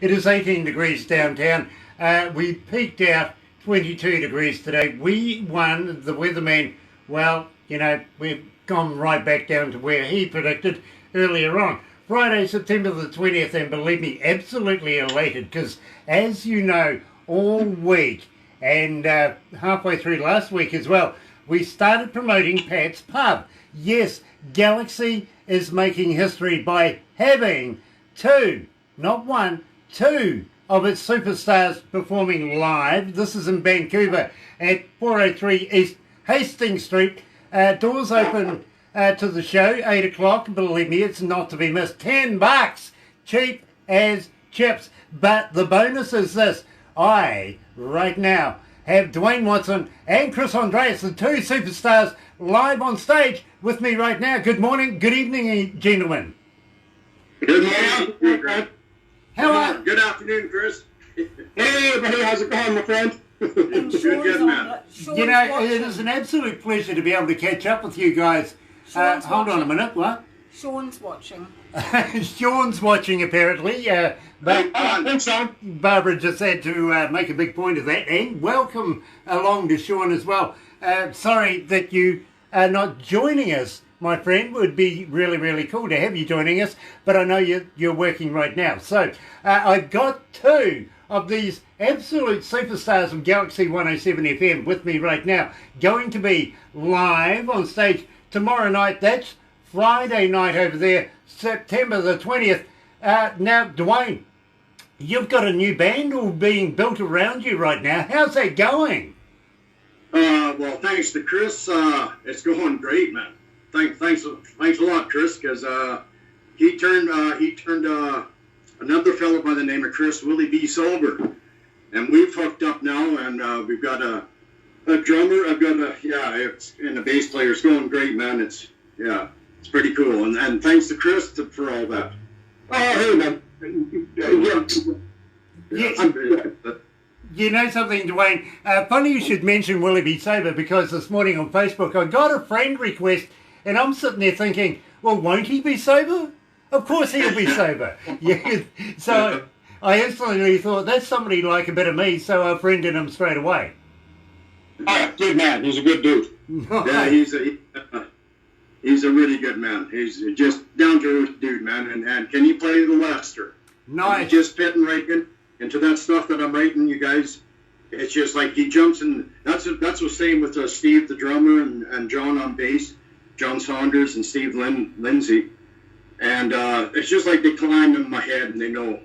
It is 18 degrees downtown. We peaked out 22 degrees today. We won. The weatherman, well, we've gone right back down to where he predicted earlier on. Friday, September the 20th, and believe me, absolutely elated because, as you know, all week and halfway through last week as well, we started promoting Pat's Pub. Yes, Galaxy is making history by having two, not one, two of its superstars performing live. This is in Vancouver at 403 East Hastings Street. Doors open to the show, 8 o'clock. Believe me, it's not to be missed. $10, cheap as chips. But the bonus is this. I, right now, have Duane Watson and Chris Andreas, the two superstars, live on stage with me right now. Good morning, good evening, gentlemen. Good morning. Good afternoon, Chris. Hey, everybody, how's it going, my friend? Good man. It is an absolute pleasure to be able to catch up with you guys. Hold on a minute, what? Sean's watching. Sean's watching, apparently. Thanks, Sean. Barbara just had to make a big point of that. And welcome along to Sean as well. Sorry that you are not joining us, my friend. It would be really, really cool to have you joining us. But I know you're working right now. So I've got two of these absolute superstars of Galaxy 107 FM with me right now. Going to be live on stage tomorrow night. That's Friday night over there, September the 20th. Now, Duane, you've got a new band all being built around you right now. How's that going? Well, thanks to Chris, it's going great, man. Thanks a lot, Chris, because he turned another fellow by the name of Chris Willie B sober, and we've hooked up now, and we've got a drummer. I've got and a bass player. It's going great, man. It's pretty cool, and thanks to Chris for all that. Oh, hey, man. You know something, Duane? Funny you should mention Willie B. Sober, because this morning on Facebook I got a friend request, and I'm sitting there thinking, well, won't he be sober? Of course he'll be sober. Yeah. So I instantly thought, that's somebody like a bit of me, so I friended him straight away. Oh, good man. He's a good dude. Yeah, he's a really good man. He's just down to earth dude, man. And can you play the Lester? Nice. He's just fitting right into that stuff that I'm writing, you guys. It's just like he jumps in. That's the same with Steve, the drummer, and John on bass, John Saunders and Steve Lindsay. And it's just like they climb in my head, and they know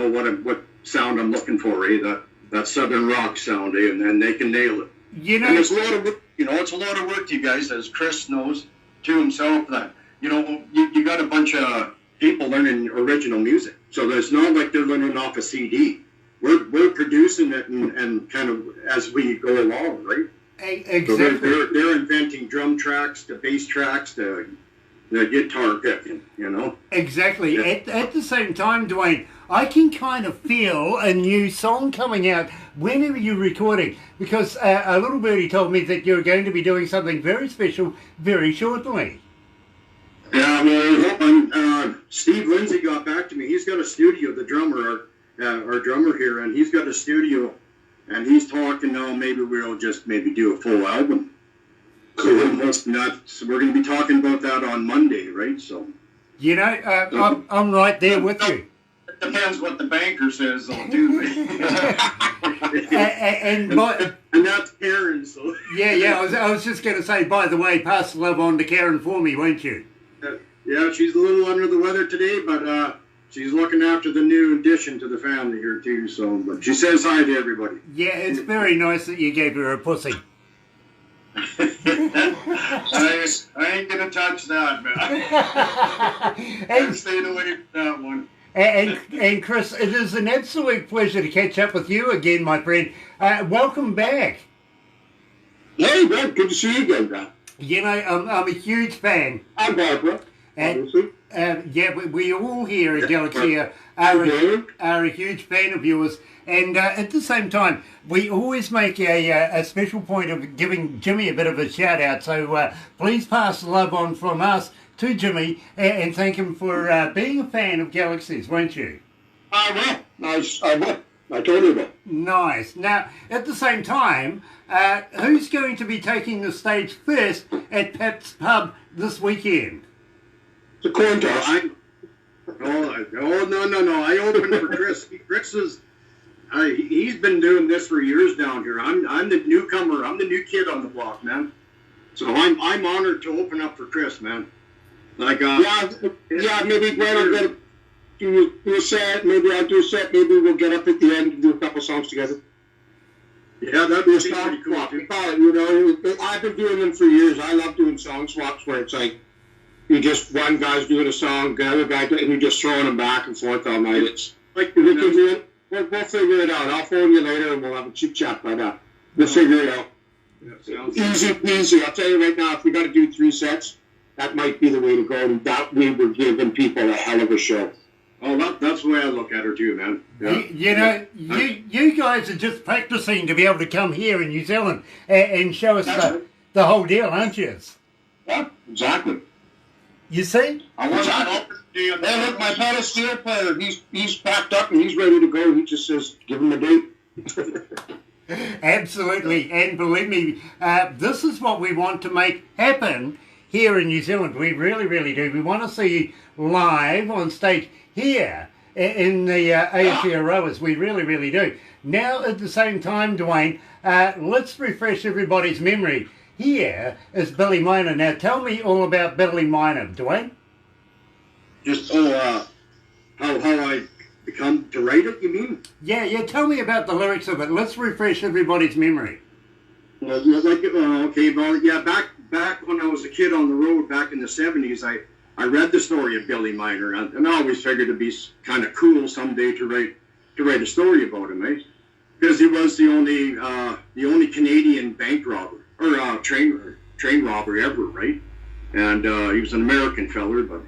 what sound I'm looking for, eh? That southern rock sound, eh? And they can nail it. And it's a lot of work, it's a lot of work to you guys, as Chris knows to himself, that, you got a bunch of people learning original music. So it's not like they're learning off a CD. We're producing it and kind of as we go along, right? Exactly. So they're inventing drum tracks, the bass tracks, the guitar picking, Exactly. Yeah. At the same time, Duane, I can kind of feel a new song coming out whenever you're recording, because a little birdie told me that you're going to be doing something very special very shortly. Yeah, well, Steve Lindsay got back to me. He's got a studio, the drummer, our drummer here, and he's got a studio, and he's talking now, maybe we'll just do a full album. So we're going to be talking about that on Monday, right? So, I'm right there with you. It depends what the banker says they'll do. and that's Karen. So yeah. I was just going to say, by the way, pass the love on to Karen for me, won't you? Yeah, she's a little under the weather today, but she's looking after the new addition to the family here too. So, but she says hi to everybody. Yeah, it's very nice that you gave her a pussy. I ain't gonna touch that, man. I'm staying away from that one. And Chris, it is an absolute pleasure to catch up with you again, my friend. Welcome back. Hey, man, good to see you again, man. I'm a huge fan. I'm Barbara. And we all here at Galaxy are a huge fan of yours. And at the same time, we always make a special point of giving Jimmy a bit of a shout out. So please pass the love on from us to Jimmy and thank him for being a fan of Galaxies, won't you? Well, I will. I totally will. Nice. Now, at the same time, who's going to be taking the stage first at Pep's Pub this weekend? The coin toss. No. I opened for Chris. Chris is, he's been doing this for years down here. I'm the newcomer. I'm the new kid on the block, man. So I'm honored to open up for Chris, man. Like, maybe Duane will get do a set. Maybe I'll do a set. Maybe we'll get up at the end and do a couple songs together. Yeah, that'd be pretty cool. You know, I've been doing them for years. I love doing song swaps where it's like you just one guy's doing a song, the other guy, and you're just throwing them back and forth all night. It's like we can do it. We'll figure it out. I'll phone you later and we'll have a chit chat by that. We'll figure it out. Easy peasy. I'll tell you right now, if we got to do 3 sets, that might be the way to go, and that way we're giving people a hell of a show. Oh, that's the way I look at her too, man. Yeah. You guys are just practicing to be able to come here in New Zealand and show us the whole deal, aren't you? Yeah, exactly. You see? Hey, look, my pedal steel player, he's packed up and he's ready to go. He just says, give him a date. Absolutely, and believe me, this is what we want to make happen here in New Zealand. We really, really do. We want to see you live on stage here in the Aotearoas. We really, really do. Now, at the same time, Duane, let's refresh everybody's memory. Here is Billy Miner. Now, tell me all about Billy Miner, Duane. Just how I become to write it, you mean? Yeah, tell me about the lyrics of it. Let's refresh everybody's memory. Well, back when I was a kid on the road back in the 70s, I read the story of Billy Miner, and I always figured it'd be kind of cool someday to write a story about him, eh? Because he was the only Canadian bank robber or train robber ever, right? And he was an American feller, but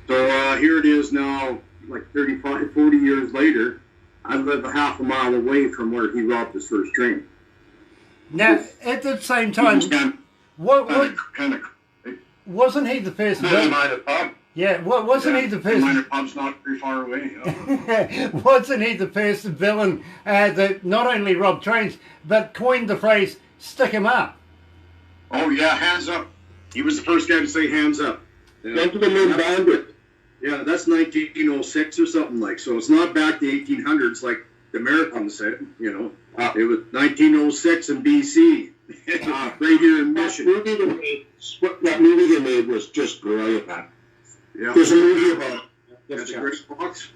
so here it is now, like 35, 40 years later. I live a half a mile away from where he robbed his first train. Now, at the same time, wasn't he the first villain? Miner Pub. Yeah, wasn't he the first? Miner Pub's not very far away. Wasn't he the first villain that not only robbed trains but coined the phrase "stick 'em up"? Oh yeah, hands up. He was the first guy to say hands up. Get to the moon bandit. Yeah, that's 1906 or something like. So it's not back to 1800s like the Americans said. You know, it was 1906 in BC, right here in Michigan. That movie they made was just brilliant, man. Yeah. There's a movie about it. That's a great box.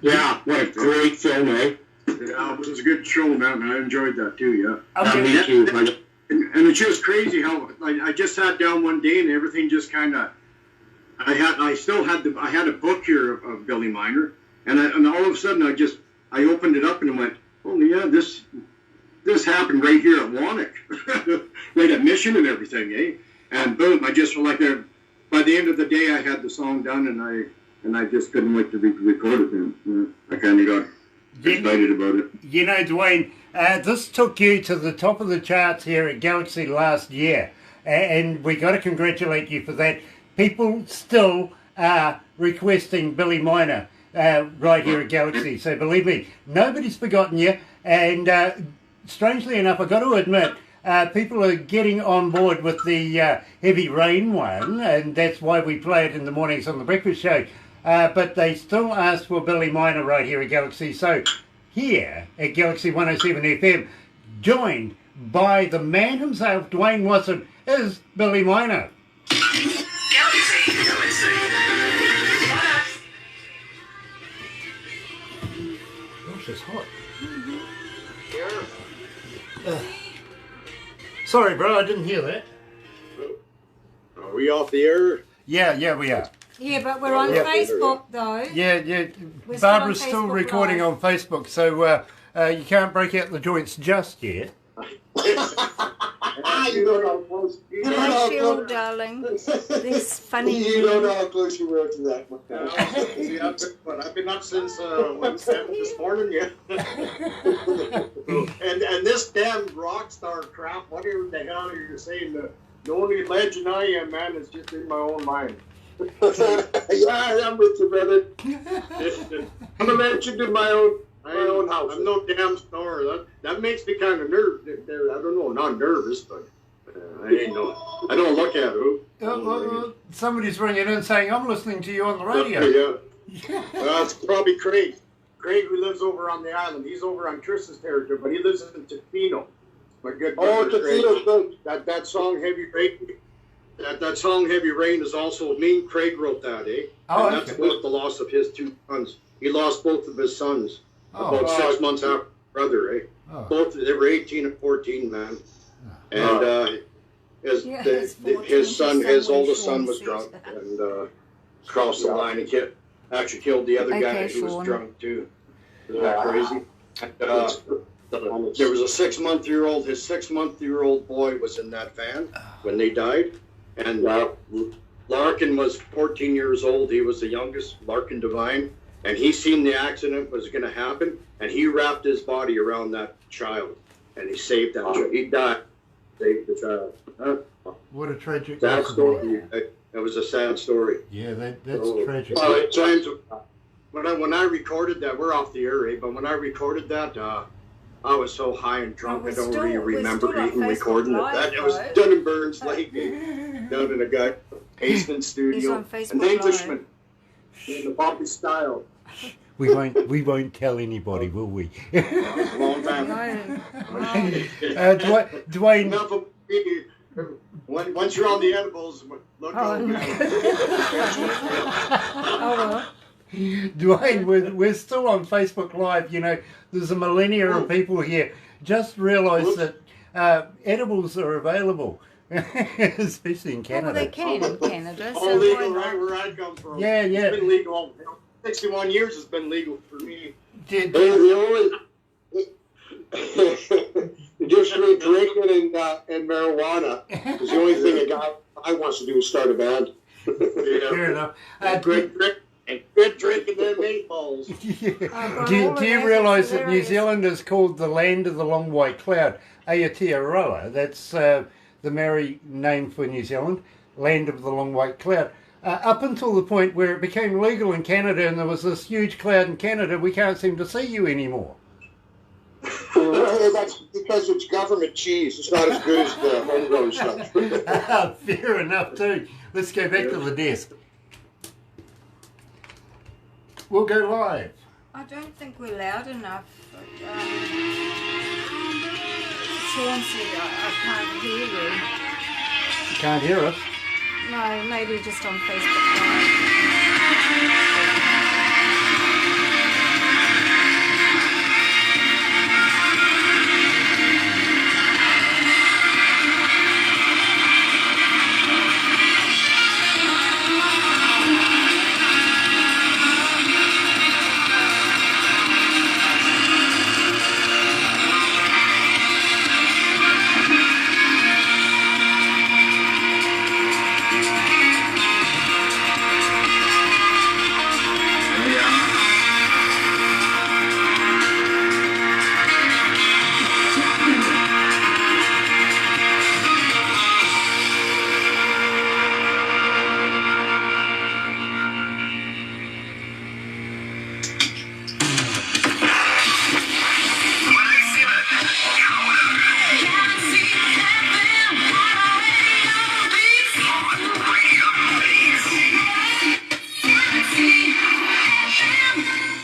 Yeah, what a great film, eh? Yeah, it was a good show, man. I enjoyed that too. Yeah. Okay. Me too. And it's just crazy how I just sat down one day and everything just kind of. I had a book here of Billy Miner, and all of a sudden I opened it up and I went, oh yeah, this happened right here at Wannock, right at Mission and everything, eh? And boom, I just felt like by the end of the day I had the song done and I just couldn't wait to record it. And I kind of got excited about it. You know, Duane, this took you to the top of the charts here at Galaxy last year, and we got to congratulate you for that. People still are requesting Billy Miner right here at Galaxy. So believe me, nobody's forgotten you. And strangely enough, I've got to admit, people are getting on board with the Heavy Rain one, and that's why we play it in the mornings on the breakfast show. But they still ask for Billy Miner right here at Galaxy. So here at Galaxy 107 FM, joined by the man himself, Duane Watson, is Billy Miner. Gosh, it's hot. Sorry, bro, I didn't hear that. Are we off the air? Yeah, we are. Yeah, but we're on Facebook though. Yeah. We're Barbara's still still on Facebook recording Live. on Facebook, so you can't break out the joints just yet. You don't know how close. Hello, Cheryl, darling. This funny. You don't know how close you were to that. See, I've been up since 7 this morning, yeah. and this damn rock star crap, whatever the hell you're saying, the only legend I am, man, is just in my own mind. Yeah, I'm with you, brother. I'm a legend in my own house. I'm no damn star. That makes me kind of nervous. I don't know, not nervous, but I don't look at who. Somebody's ringing in saying, I'm listening to you on the radio. Yeah. Well, it's probably Craig. Craig, who lives over on the island. He's over on Tristan's territory, but he lives in Tofino. My good brother, Tofino's good. That song, Heavy Rain. That song, Heavy Rain, is also me and Craig wrote that, eh? Oh, and that's about the loss of his two sons. He lost both of his sons about 6 months after brother, eh? Both, they were 18 and 14, man. And his oldest son was drunk and crossed the line and actually killed the other guy who was drunk too. Isn't that crazy? There was a 6-month-old. His 6-month-old boy was in that van when they died, and Larkin was 14 years old. He was the youngest, Larkin Duane, and he seen the accident was going to happen, and he wrapped his body around that child, and he saved that child. He died, saved the child. What a tragic story. That was a sad story. Yeah, that's tragic. When I recorded that, we're off the air, eh? But when I recorded that, I was so high and drunk, I don't really remember even recording it. It was done in Burns Lake, down in a guy basement studio. He's on Facebook an Englishman in the Bobby style. We won't tell anybody, will we? A long time. Duane. Enough of me. Once you're on the edibles, look out. Duane, we're still on Facebook Live. You know, there's a millennia of people here. Just realise that edibles are available, especially in Canada. Well, they can in Canada. All legal, right where I come from. Yeah. It's been legal. 61 years has been legal for me. Just me drinking and marijuana is the only thing a guy wants to do is start a band. Fair enough. Good drinking them meatballs. Do you realise that New Zealand is called the land of the long white cloud? Aotearoa. That's the Maori name for New Zealand, land of the long white cloud. Up until the point where it became legal in Canada and there was this huge cloud in Canada, we can't seem to see you anymore. That's because it's government cheese. It's not as good as the homegrown stuff. Fair enough too. Let's go back to the desk. We'll go live. I don't think we're loud enough. But, Sean said I can't hear you. You can't hear us? No, maybe just on Facebook Live.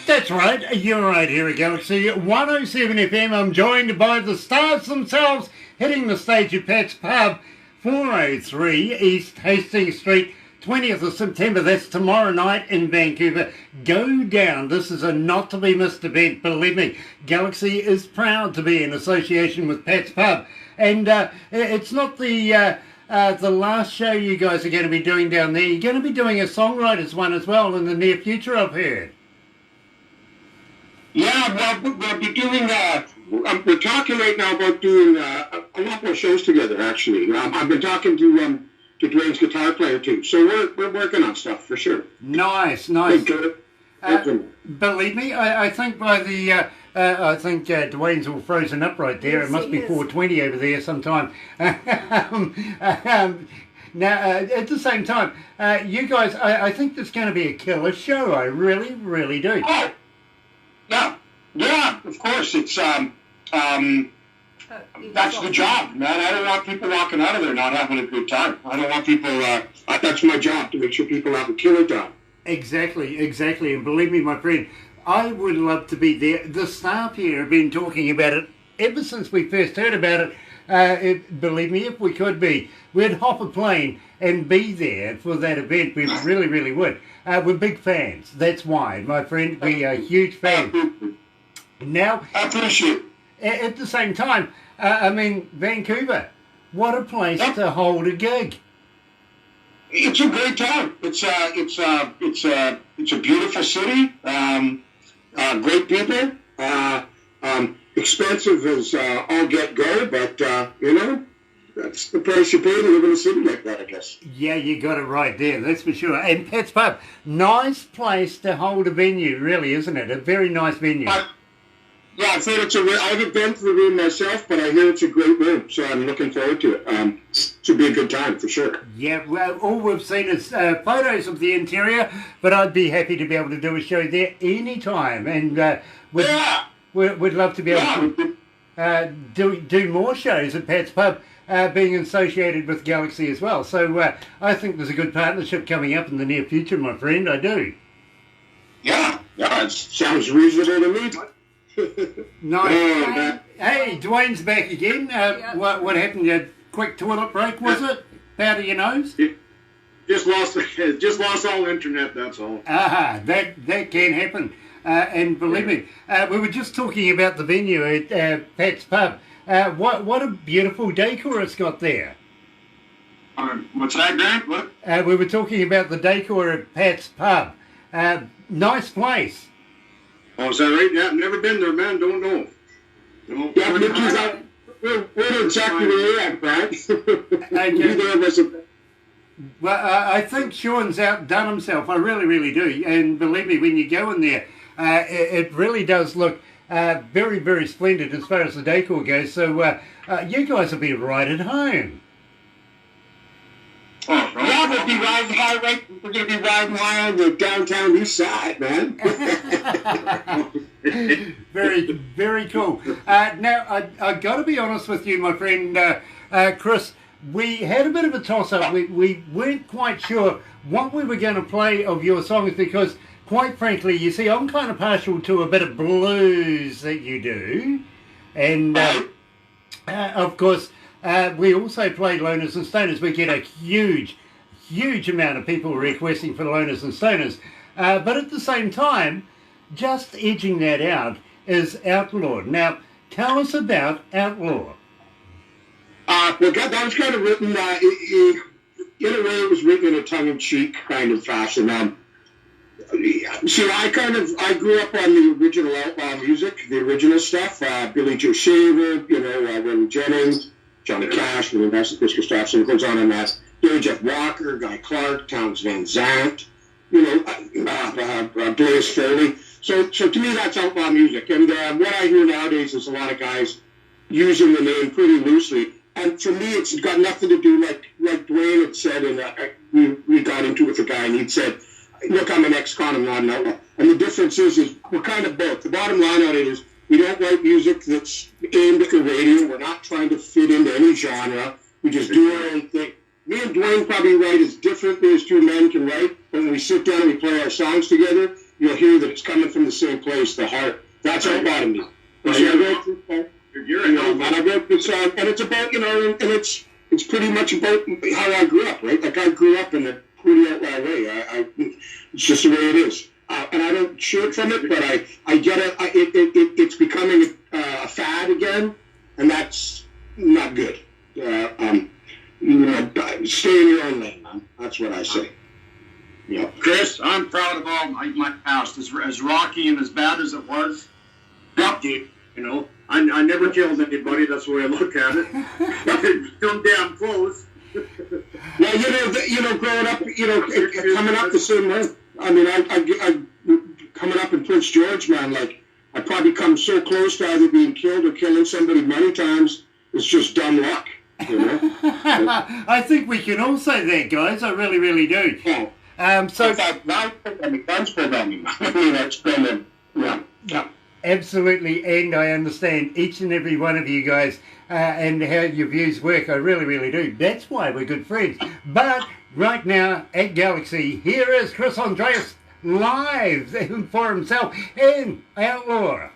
That's right, you're right here at Galaxy 107 FM. I'm joined by the stars themselves, hitting the stage at Pat's Pub, 403 East Hastings Street, 20th of September. That's tomorrow night in Vancouver. Go down. This is a not-to-be-missed event. Believe me, Galaxy is proud to be in association with Pat's Pub. And it's not the last show you guys are going to be doing down there. You're going to be doing a songwriters one as well in the near future, I've heard. Yeah, we'll be doing we're talking right now about doing a lot more shows together, actually. I've been talking to Duane's guitar player, too. So we're working on stuff, for sure. Nice. Believe me, I think by the... I think Duane's all frozen up right there. Yes, it must be 4:20 over there sometime. Now, at the same time, you guys, I think there's going to be a killer show. I really, really do. Oh, yeah, of course. It's that's the job, man. I don't want people walking out of there not having a good time. I don't want people. That's my job, to make sure people have a killer time. Exactly. And believe me, my friend, I would love to be there. The staff here have been talking about it ever since we first heard about it. Believe me, if we could be, we'd hop a plane and be there for that event. We really, really would. We're big fans. That's why, my friend, we are huge fans. Now, I appreciate it. At the same time, Vancouver, what a place to hold a gig. It's a great time. It's a beautiful city. Great people. Expensive as all get go, but that's the price you pay to live in a city like that, I guess. Yeah, you got it right there. That's for sure. And Pat's Pub, nice place to hold a venue, really, isn't it? A very nice venue. Yeah, I've heard I haven't been to the room myself, but I hear it's a great room, so I'm looking forward to it. It should be a good time, for sure. Yeah, well, all we've seen is photos of the interior, but I'd be happy to be able to do a show there anytime, and we'd love to be able to do more shows at Pat's Pub, being associated with Galaxy as well. So I think there's a good partnership coming up in the near future, my friend, I do. Yeah, it sounds reasonable to me. Nice. Hey, Duane's back again. What happened? A quick toilet break, was it? Out of your nose? Just lost all internet. That's all. That can happen. And believe me, we were just talking about the venue at Pat's Pub. What a beautiful decor it's got there. What's that, Grant? What? We were talking about the decor at Pat's Pub. Nice place. Oh, is that right? Yeah, I've never been there, man. Don't know. Yeah, we're exactly where you're at, Brad. Well, I think Sean's outdone himself. I really, really do. And believe me, when you go in there, it really does look very, very splendid as far as the decor goes. So you guys will be right at home. Yeah, we'll be riding high, right? We're going to be riding high on the downtown east side, man. Very, very cool. Now, I got to be honest with you, my friend Chris. We had a bit of a toss-up. We weren't quite sure what we were going to play of your songs because, quite frankly, you see, I'm kind of partial to a bit of blues that you do. And, of course, we also play Loners and Stoners. We get a huge amount of people requesting for Loners and Stoners. But at the same time, just edging that out is Outlaw. Now, tell us about Outlaw. Well, that was kind of written, in a way it was written in a tongue-in-cheek kind of fashion. See, I grew up on the original Outlaw music, the original stuff, Billy Joe Shaver, Ren Jennings, Johnny Cash, and that's the Chris Stapleton goes on and that. Billy Jeff Walker, Guy Clark, Towns Van Zandt, Blaze Foley. So to me, that's outlaw music. And what I hear nowadays is a lot of guys using the name pretty loosely. And for me, it's got nothing to do, like Duane had said, and we got into it with a guy, and he'd said, look, I'm an ex-con, I'm not an outlaw. And the difference is we're kind of both. The bottom line on it is we don't write music that's aimed at the radio. We're not trying to fit into any genre. We just do our own thing. Me and Duane probably write as differently as two men can write. But when we sit down and we play our songs together, you'll hear that it's coming from the same place, the heart. That's outlaw to me. I wrote this song, and it's about, and it's pretty much about how I grew up, right? Like I grew up in a pretty outlaw way. It's just the way it is. And I don't shirk from it, but I get it. It's becoming a fad again, and that's not good. Stay in your own lane, man. That's what I say. Yeah. Chris, I'm proud of all my past. As rocky and as bad as it was, I never killed anybody. That's the way I look at it. Come damn close. Well, growing up, coming up the same way. I mean, I coming up in Prince George, man, like, I probably come so close to either being killed or killing somebody many times. It's just dumb luck. You know? I think we can all say that, guys. I really, really do. Yeah. So In fact, now guns programming. That's brilliant. Yeah. Yeah. absolutely, and I understand each and every one of you guys and how your views work. I really, really do. That's why we're good friends. But right now at Galaxy, here is Chris Andreas live for himself in Outlaw.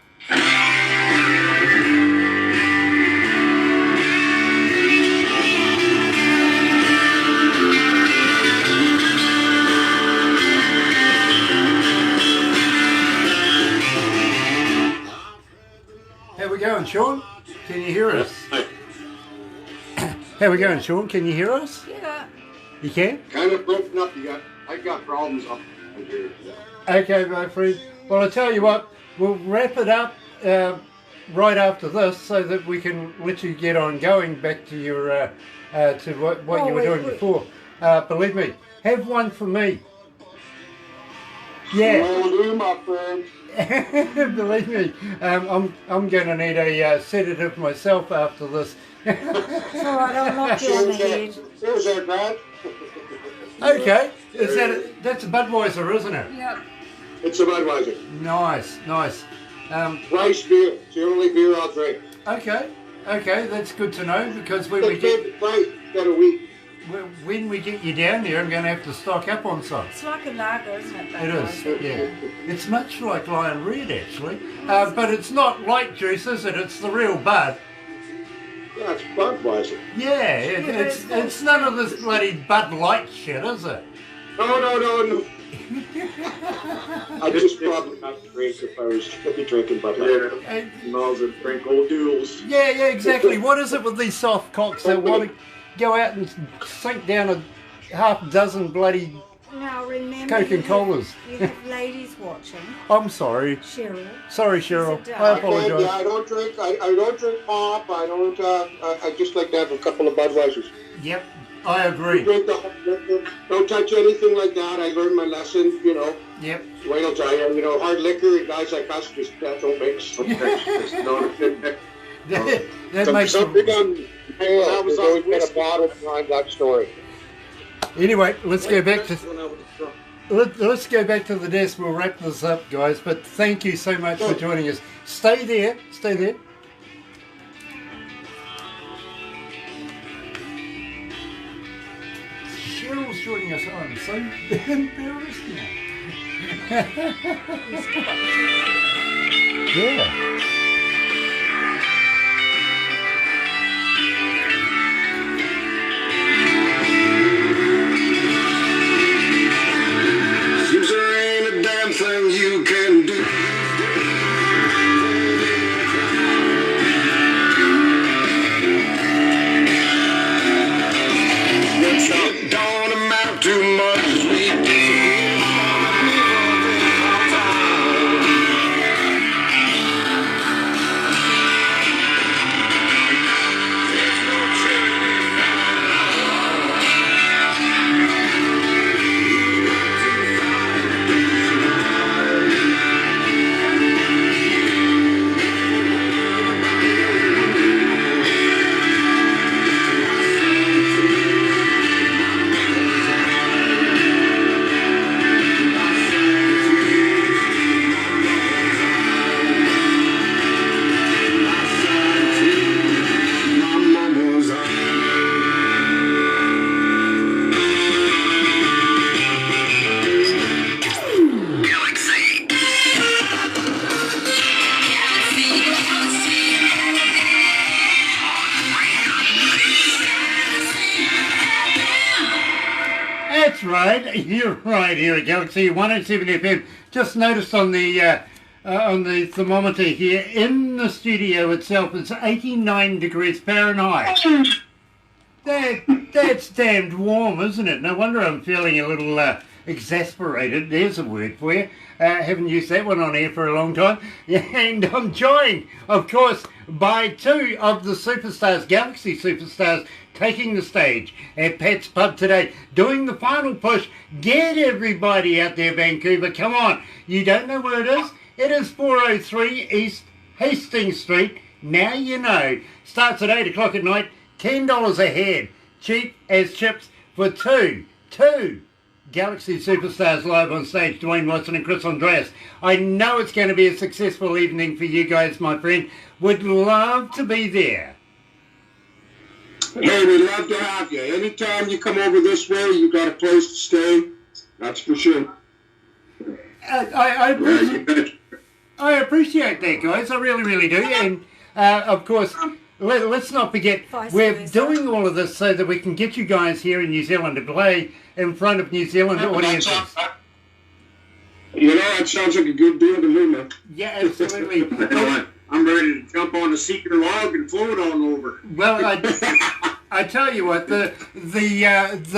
How we going, Sean? Can you hear us? How we going, Sean? Can you hear us? Yeah. You can? Kind of broken up. I got problems up here. Okay, my friend. Well, I tell you what, we'll wrap it up right after this so that we can let you get on going back to your to what you were doing before. Believe me, have one for me. Yeah. Will do, my friend. Believe me, I'm going to need a sedative myself after this. It's all right, I'll knock you on the head. There's our Grant. Okay, that's a Budweiser, isn't it? Yep. It's a Budweiser. Nice, nice. Rice beer. It's the only beer I'll drink. Okay, that's good to know because when It's we get favorite price. Got a week. when we get you down there, I'm going to have to stock up on some. It's like a lager, isn't it? It is, yeah. It's much like Lion Red actually, but it's not light juice, is it? It's the real Bud. Yeah, it's Budweiser. Yeah, it's none of this bloody Bud Light shit, is it? No. I just probably not drink if I was drinking Bud Light. And- Miles and drink old duels. yeah, exactly. What is it with these soft cocks that want to go out and sink down a half dozen bloody Now remember, Coke and Colas? you have ladies watching. I'm sorry. Cheryl. Sorry, Cheryl. Sit down. I apologise. Yeah, I don't drink. I don't drink pop. I don't. I just like to have a couple of Budweisers. Yep, I agree. Drink the whole liquor. Don't touch anything like that. I learned my lesson. You know. Yep. Wayne will tell you. You know, hard liquor and guys like us just don't mix. That makes Some big on. Hey, That was there's always on been a whiskey. battle behind that story. Anyway, let's go back to When I was drunk. let's go back to the desk. We'll wrap this up, guys. But thank you so much for joining us. Stay there. Stay there. Cheryl's joining us. Oh, I'm so embarrassed now. Yeah. Seems there ain't a damn thing you can do. It don't amount to much. We disagree on the people in our town. There's no turning my mama's That's right. You're right here at Galaxy 107 FM. Just noticed on the thermometer here in the studio itself, it's 89 degrees Fahrenheit. That's damned warm, isn't it? No wonder I'm feeling a little exasperated. There's a word for you. Haven't used that one on air for a long time. And I'm joined, of course, by two of the superstars, Galaxy superstars, taking the stage at Pat's Pub today, doing the final push. Get everybody out there, Vancouver. Come on. You don't know where it is? It is 403 East Hastings Street. Now you know. Starts at 8 o'clock at night. $10 a head, cheap as chips for two Galaxy superstars live on stage, Duane Watson and Chris Andreas. I know it's going to be a successful evening for you guys, my friend. Would love to be there. Hey, we'd love to have you. Anytime you come over this way, you got a place to stay. That's for sure. I appreciate that, guys. I really, really do. And, of course, let's not forget, we're doing all of this so that we can get you guys here in New Zealand to play in front of New Zealand audiences. You know, that sounds like a good deal to me, man. Yeah, absolutely. I'm ready to jump on a secret log and float on over. Well, I tell you what, the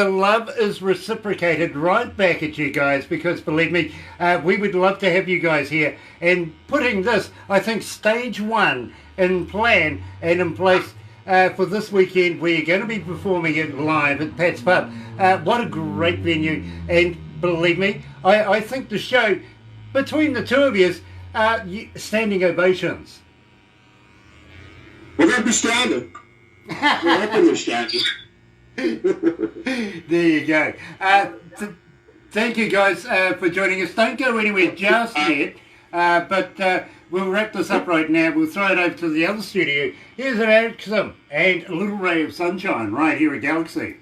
love is reciprocated right back at you guys, because believe me, we would love to have you guys here. And putting this, I think, stage one in plan and in place for this weekend, we're going to be performing it live at Pat's Pub. What a great venue. And believe me, I think the show, between the two of you, standing ovations. Well, that'd be standing. Well, standing. There you go. Thank you guys for joining us. Don't go anywhere just yet, but we'll wrap this up right now. We'll throw it over to the other studio. Here's an Ericsson and a little ray of sunshine right here at Galaxy.